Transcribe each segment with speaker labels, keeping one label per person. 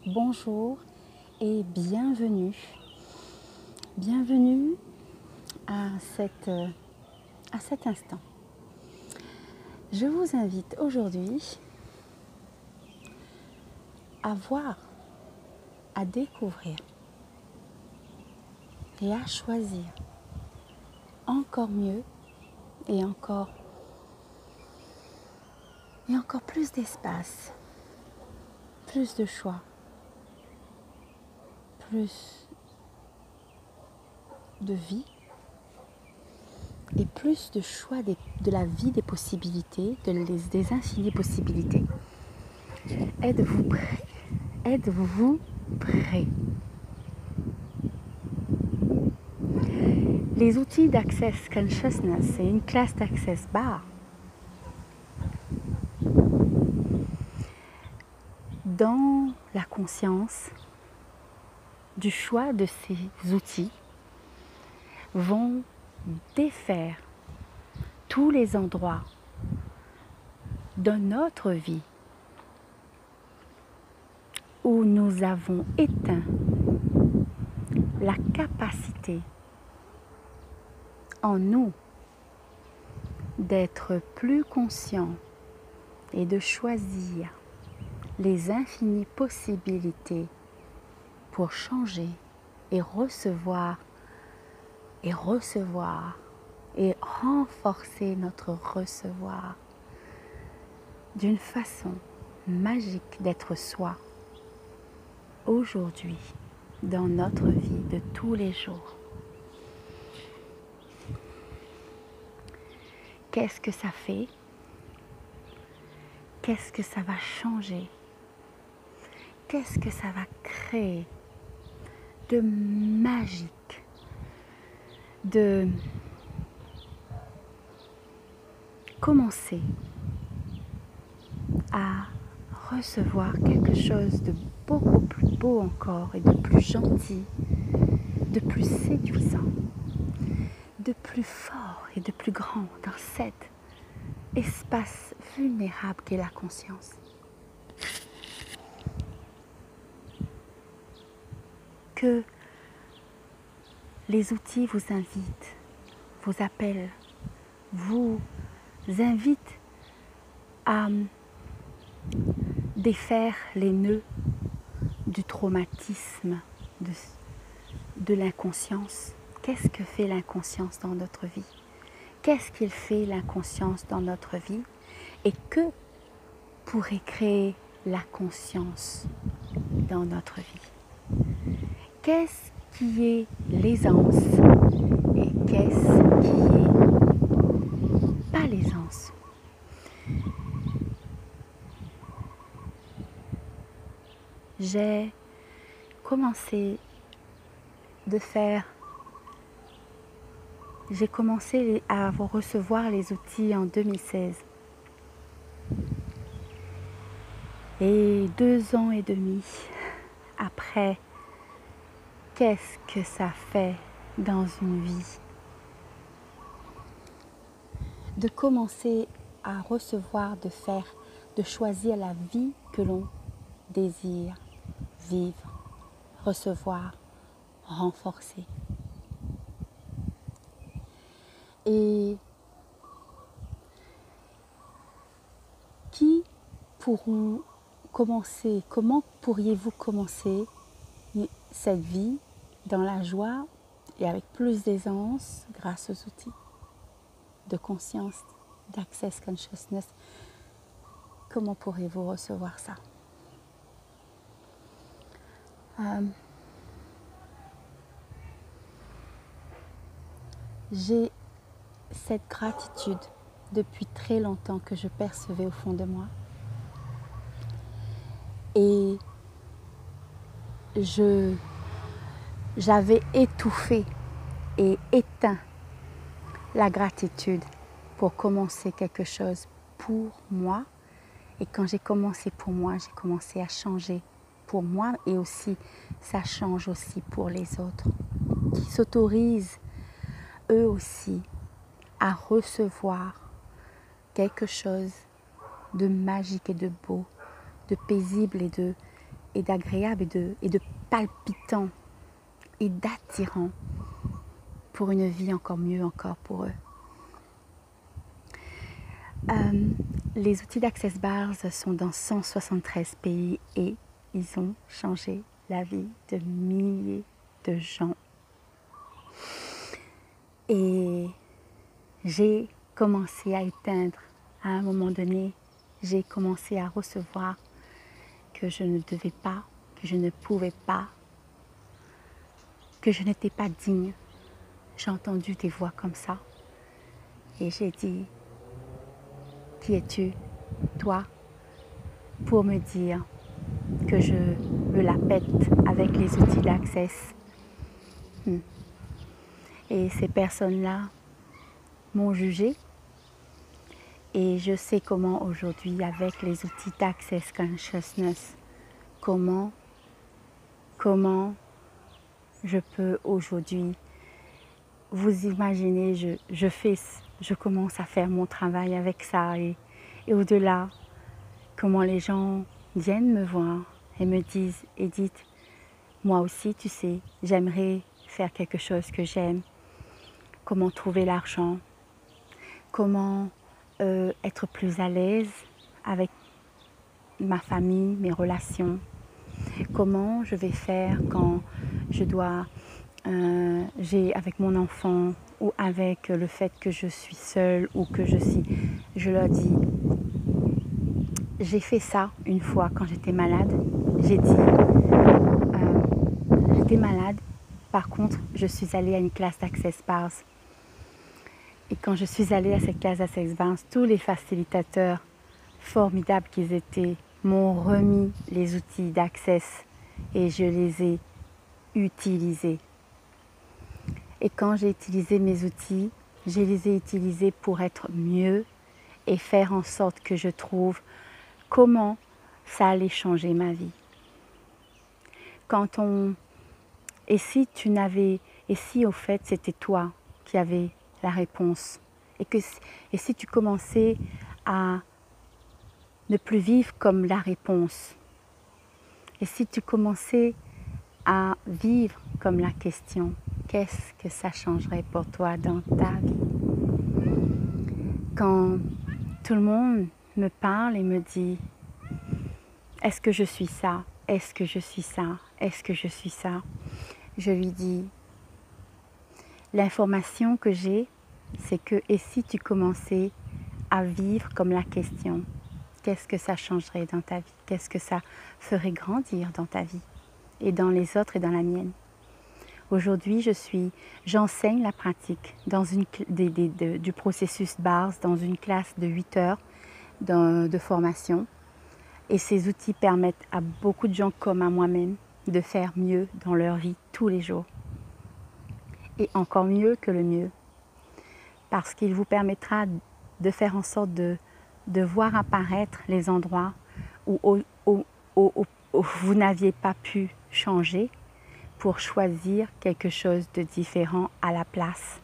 Speaker 1: bonjour et bienvenue. Bienvenue à cet instant. Je vous invite aujourd'hui à voir, à découvrir et à choisir encore mieux et encore plus d'espace, plus de choix, plus de vie et plus de choix de la vie des possibilités, des infinies possibilités. Êtes-vous prêt? Êtes-vous prêt? Les outils d'Access Consciousness, c'est une classe d'Access Bar. Dans la conscience du choix de ces outils, vont défaire tous les endroits de notre vie où nous avons éteint la capacité en nous d'être plus conscients et de choisir les infinies possibilités pour changer et recevoir et renforcer notre recevoir d'une façon magique d'être soi aujourd'hui dans notre vie de tous les jours. Qu'est-ce que ça fait? Qu'est-ce que ça va changer? Qu'est-ce que ça va créer de magique, de commencer à recevoir quelque chose de beaucoup plus beau encore et de plus gentil, de plus séduisant, de plus fort et de plus grand dans cet espace vulnérable qu'est la conscience. Que les outils vous invitent, vous appellent, vous invitent à défaire les nœuds du traumatisme, de l'inconscience. Qu'est-ce que fait l'inconscience dans notre vie? Qu'est-ce qu'il fait l'inconscience dans notre vie? Et que pourrait créer la conscience dans notre vie? Qu'est-ce qui est l'aisance et qu'est-ce qui est pas l'aisance? J'ai commencé à recevoir les outils en 2016. Et 2 ans et demi après, qu'est-ce que ça fait dans une vie de commencer à recevoir, de choisir la vie que l'on désire vivre, recevoir, renforcer. Et comment pourriez-vous commencer cette vie dans la joie et avec plus d'aisance grâce aux outils de conscience, d'Access Consciousness? Comment pourrez-vous recevoir ça? J'ai cette gratitude depuis très longtemps que je percevais au fond de moi. Et j'avais étouffé et éteint la gratitude pour commencer quelque chose pour moi. Et quand j'ai commencé pour moi, j'ai commencé à changer pour moi et aussi, ça change aussi pour les autres qui s'autorisent eux aussi à recevoir quelque chose de magique et de beau, de paisible et d'agréable et de palpitant et d'attirant pour une vie encore mieux encore pour eux. Les outils d'Access Bars sont dans 173 pays et ils ont changé la vie de milliers de gens. Et j'ai commencé à éteindre à un moment donné, j'ai commencé à recevoir que je ne devais pas, que je ne pouvais pas, que je n'étais pas digne. J'ai entendu des voix comme ça et j'ai dit, qui es-tu, toi, pour me dire que je me la pète avec les outils d'Access. Et ces personnes-là m'ont jugée et je sais comment aujourd'hui avec les outils d'Access Consciousness, comment je peux aujourd'hui, vous imaginez, je commence à faire mon travail avec ça et au-delà, comment les gens viennent me voir et me disent, Edith, moi aussi tu sais, j'aimerais faire quelque chose que j'aime, comment trouver l'argent, comment être plus à l'aise avec ma famille, mes relations, comment je vais faire quand je dois, j'ai avec mon enfant ou avec le fait que je suis seule ou que je leur dis, j'ai fait ça une fois quand j'étais malade, j'ai dit, j'étais malade, par contre je suis allée à une classe d'Access Bars. Et quand je suis allée à cette classe d'Access Bars, tous les facilitateurs formidables qu'ils étaient m'ont remis les outils d'Access et je les ai utilisés. Et quand j'ai utilisé mes outils, je les ai utilisés pour être mieux et faire en sorte que je trouve comment ça allait changer ma vie. Et si au fait c'était toi qui avais la réponse et si tu commençais à ne plus vivre comme la réponse et si tu commençais à vivre comme la question, qu'est-ce que ça changerait pour toi dans ta vie? Quand tout le monde me parle et me dit est-ce que je suis ça? Est-ce que je suis ça? Est-ce que je suis ça? Je lui dis l'information que j'ai, c'est que et si tu commençais à vivre comme la question, qu'est-ce que ça changerait dans ta vie? Qu'est-ce que ça ferait grandir dans ta vie et dans les autres et dans la mienne? Aujourd'hui, j'enseigne la pratique dans du processus Bars dans une classe de 8 heures de formation. Et ces outils permettent à beaucoup de gens comme à moi-même de faire mieux dans leur vie tous les jours. Et encore mieux que le mieux. Parce qu'il vous permettra de faire en sorte de voir apparaître les endroits où vous n'aviez pas pu changer pour choisir quelque chose de différent à la place.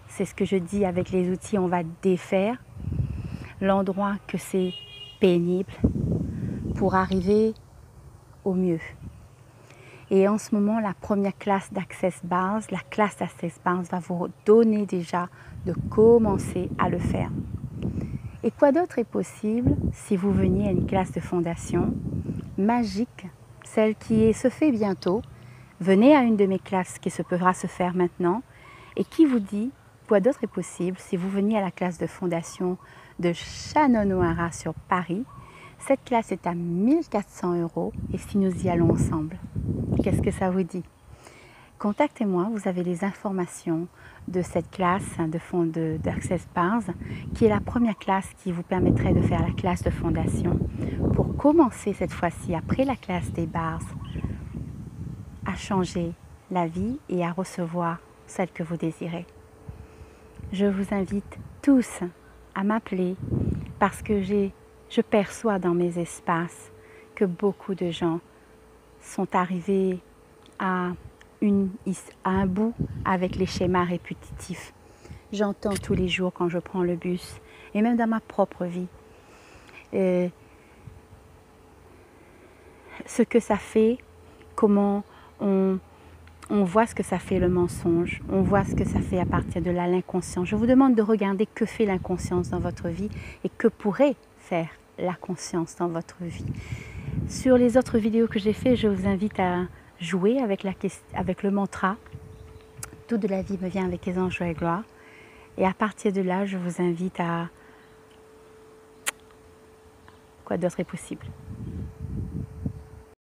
Speaker 1: C'est ce que je dis avec les outils, on va défaire l'endroit que c'est pénible pour arriver au mieux. Et en ce moment, la première classe d'Access Bars, la classe d'Access Bars va vous donner déjà de commencer à le faire. Et quoi d'autre est possible si vous veniez à une classe de fondation magique, celle qui se fait bientôt. Venez à une de mes classes qui pourra se faire maintenant et qui vous dit quoi d'autre est possible si vous veniez à la classe de fondation de Shannon O'Hara sur Paris. Cette classe est à 1 400 € et si nous y allons ensemble, qu'est-ce que ça vous dit? Contactez-moi, vous avez les informations de cette classe d'Access Bars qui est la première classe qui vous permettrait de faire la classe de fondation pour commencer cette fois-ci après la classe des Bars à changer la vie et à recevoir celle que vous désirez. Je vous invite tous à m'appeler parce que je perçois dans mes espaces que beaucoup de gens sont arrivés à un bout avec les schémas répétitifs. J'entends tous les jours quand je prends le bus et même dans ma propre vie. ce que ça fait, comment on voit ce que ça fait le mensonge, on voit ce que ça fait à partir de là l'inconscient. Je vous demande de regarder que fait l'inconscience dans votre vie et que pourrait faire la conscience dans votre vie. Sur les autres vidéos que j'ai fait, je vous invite à jouer avec le mantra. Tout de la vie me vient avec les anges joie et gloire. Et à partir de là, je vous invite à... Quoi d'autre est possible?